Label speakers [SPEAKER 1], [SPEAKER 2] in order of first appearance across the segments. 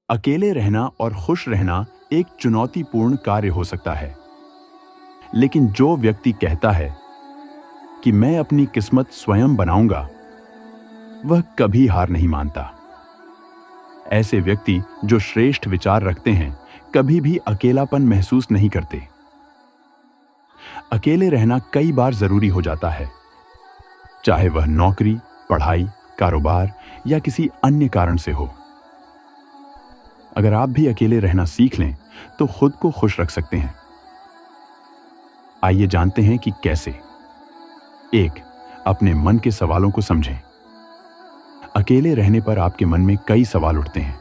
[SPEAKER 1] अकेले रहना और खुश रहना एक चुनौतीपूर्ण कार्य हो सकता है, लेकिन जो व्यक्ति कहता है कि मैं अपनी किस्मत स्वयं बनाऊंगा, वह कभी हार नहीं मानता। ऐसे व्यक्ति जो श्रेष्ठ विचार रखते हैं, कभी भी अकेलापन महसूस नहीं करते। अकेले रहना कई बार जरूरी हो जाता है, चाहे वह नौकरी, पढ़ाई, कारोबार या किसी अन्य कारण से हो। अगर आप भी अकेले रहना सीख लें तो खुद को खुश रख सकते हैं। आइए जानते हैं कि कैसे। 1. अपने मन के सवालों को समझें। अकेले रहने पर आपके मन में कई सवाल उठते हैं।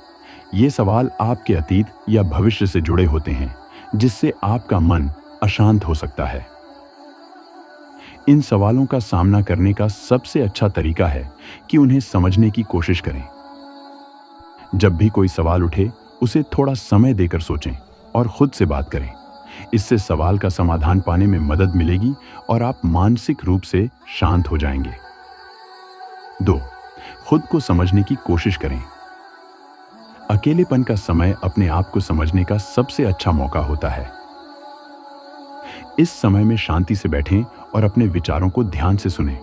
[SPEAKER 1] ये सवाल आपके अतीत या भविष्य से जुड़े होते हैं, जिससे आपका मन अशांत हो सकता है। इन सवालों का सामना करने का सबसे अच्छा तरीका है कि उन्हें समझने की कोशिश करें। जब भी कोई सवाल उठे, उसे थोड़ा समय देकर सोचें और खुद से बात करें। इससे सवाल का समाधान पाने में मदद मिलेगी और आप मानसिक रूप से शांत हो जाएंगे। 2. खुद को समझने की कोशिश करें। अकेलेपन का समय अपने आप को समझने का सबसे अच्छा मौका होता है। इस समय में शांति से बैठें और अपने विचारों को ध्यान से सुनें।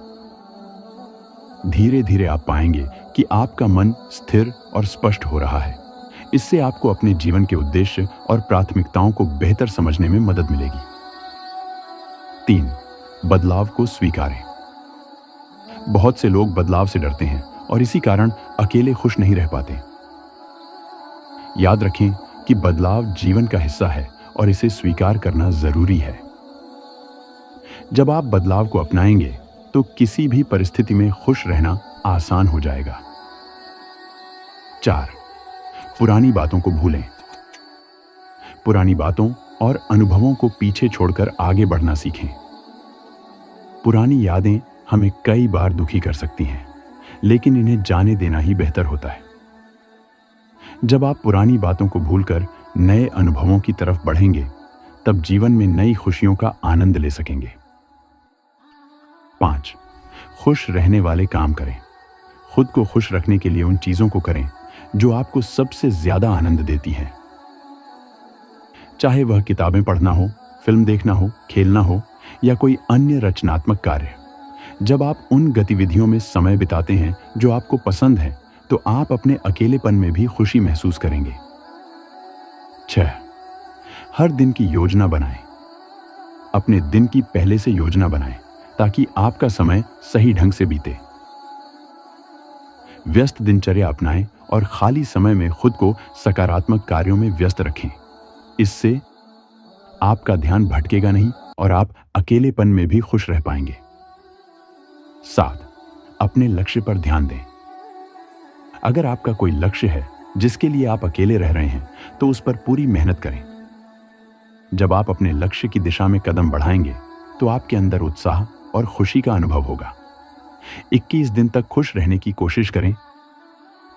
[SPEAKER 1] धीरे धीरे आप पाएंगे कि आपका मन स्थिर और स्पष्ट हो रहा है। इससे आपको अपने जीवन के उद्देश्य और प्राथमिकताओं को बेहतर समझने में मदद मिलेगी। 3. बदलाव को स्वीकारें। बहुत से लोग बदलाव से डरते हैं और इसी कारण अकेले खुश नहीं रह पाते। याद रखें कि बदलाव जीवन का हिस्सा है और इसे स्वीकार करना जरूरी है। जब आप बदलाव को अपनाएंगे तो किसी भी परिस्थिति में खुश रहना आसान हो जाएगा। 4. पुरानी बातों को भूलें। पुरानी बातों और अनुभवों को पीछे छोड़कर आगे बढ़ना सीखें। पुरानी यादें हमें कई बार दुखी कर सकती हैं, लेकिन इन्हें जाने देना ही बेहतर होता है। जब आप पुरानी बातों को भूलकर नए अनुभवों की तरफ बढ़ेंगे, तब जीवन में नई खुशियों का आनंद ले सकेंगे। 5. खुश रहने वाले काम करें। खुद को खुश रखने के लिए उन चीजों को करें जो आपको सबसे ज्यादा आनंद देती हैं। चाहे वह किताबें पढ़ना हो, फिल्म देखना हो, खेलना हो या कोई अन्य रचनात्मक कार्य। जब आप उन गतिविधियों में समय बिताते हैं जो आपको पसंद है, तो आप अपने अकेलेपन में भी खुशी महसूस करेंगे। 6. हर दिन की योजना बनाएं। अपने दिन की पहले से योजना बनाएं ताकि आपका समय सही ढंग से बीते। व्यस्त दिनचर्या अपनाएं और खाली समय में खुद को सकारात्मक कार्यों में व्यस्त रखें। इससे आपका ध्यान भटकेगा नहीं और आप अकेलेपन में भी खुश रह पाएंगे। 7. अपने लक्ष्य पर ध्यान दें। अगर आपका कोई लक्ष्य है जिसके लिए आप अकेले रह रहे हैं, तो उस पर पूरी मेहनत करें। जब आप अपने लक्ष्य की दिशा में कदम बढ़ाएंगे, तो आपके अंदर उत्साह और खुशी का अनुभव होगा। 21 दिन तक खुश रहने की कोशिश करें।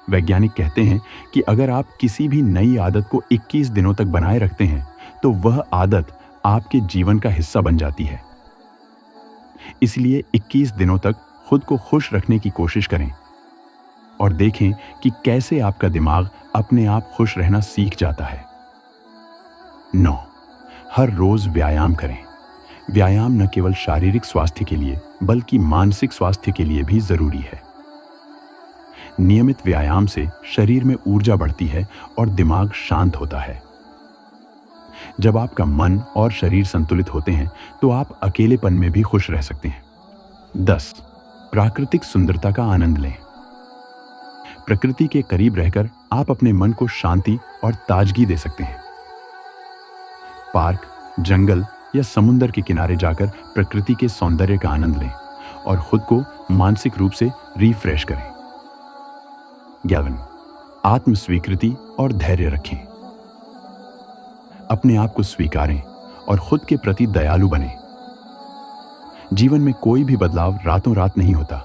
[SPEAKER 1] वैज्ञानिक कहते हैं कि अगर आप किसी भी नई आदत को 21 दिनों तक बनाए रखते हैं, तो वह आदत आपके जीवन का हिस्सा बन जाती है। इसलिए 21 दिनों तक खुद को खुश रखने की कोशिश करें और देखें कि कैसे आपका दिमाग अपने आप खुश रहना सीख जाता है। 9. हर रोज व्यायाम करें। व्यायाम न केवल शारीरिक स्वास्थ्य के लिए बल्कि मानसिक स्वास्थ्य के लिए भी जरूरी है। नियमित व्यायाम से शरीर में ऊर्जा बढ़ती है और दिमाग शांत होता है। जब आपका मन और शरीर संतुलित होते हैं, तो आप अकेलेपन में भी खुश रह सकते हैं। 10. प्राकृतिक सुंदरता का आनंद लें। प्रकृति के करीब रहकर आप अपने मन को शांति और ताजगी दे सकते हैं। पार्क, जंगल या समुद्र के किनारे जाकर प्रकृति के सौंदर्य का आनंद लें और खुद को मानसिक रूप से रिफ्रेश करें। 11. आत्म स्वीकृति और धैर्य रखें। अपने आप को स्वीकारें और खुद के प्रति दयालु बनें। जीवन में कोई भी बदलाव रातों रात नहीं होता।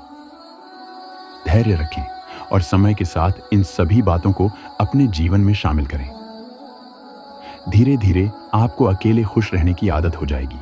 [SPEAKER 1] धैर्य रखें और समय के साथ इन सभी बातों को अपने जीवन में शामिल करें। धीरे धीरे आपको अकेले खुश रहने की आदत हो जाएगी।